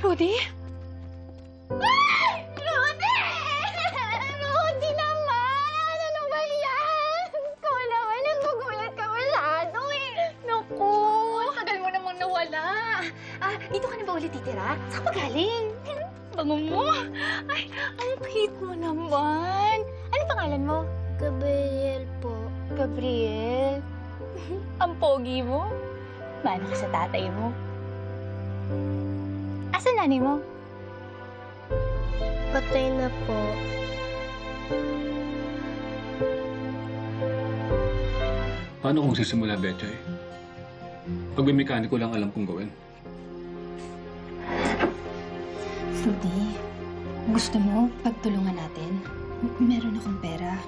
Rudy? Ay! Rudy! Rudy naman! Ano ba yan? Ikaw naman, nagugulat ka masyado eh. Naku, ang tagal mo namang nawala. Dito ka na ba ulit titira? Saan ka galing? Bango mo. Ay, ang cute mo naman. Ano pangalan mo? Gabriel po. Gabriel. Ang pogi mo. Mana ka sa tatay mo. Asan nanay mo? Patay na po. Paano kung sisimula, Betchay? Pagbimekaniko lang alam kong gawin. Rudy, gusto mo pagtulungan natin? Meron akong pera.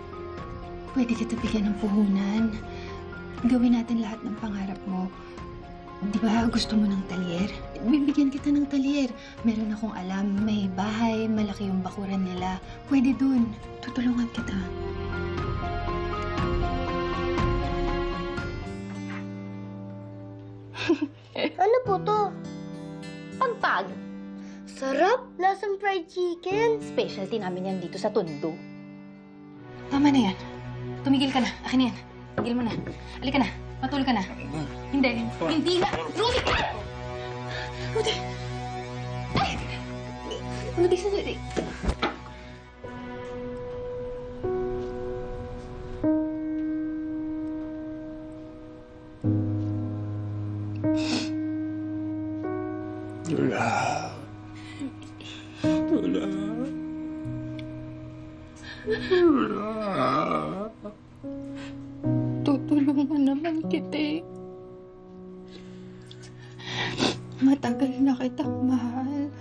Pwede kita bigyan ng puhunan. Gawin natin lahat ng pangarap mo. Di ba gusto mo ng talyer? Bibigyan kita ng talyer. Meron akong alam, may bahay, malaki yung bakuran nila. Pwede dun. Tutulungan kita. Ano po to? Pagpag! Sarap! Lasang fried chicken. Specialty namin yan dito sa Tondo. Tama na yan. Tumigil ka na. Akin na yan. Tigil mo na. Halika na. Matulog ka na. Hindi. Hindi na. Rudy! Rudy! Ay! Rudy, sandali. Lola. Lola. Lola. Tutulungan naman kita eh. Matagal na kitang mahal.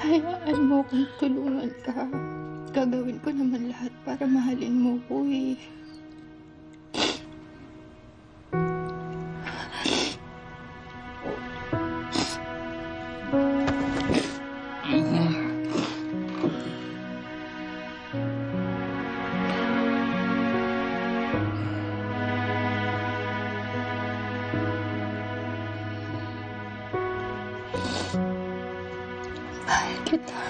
Hayaan mo kung tulungan ka. Gagawin ko naman lahat para mahalin mo ko eh. Mahal kita.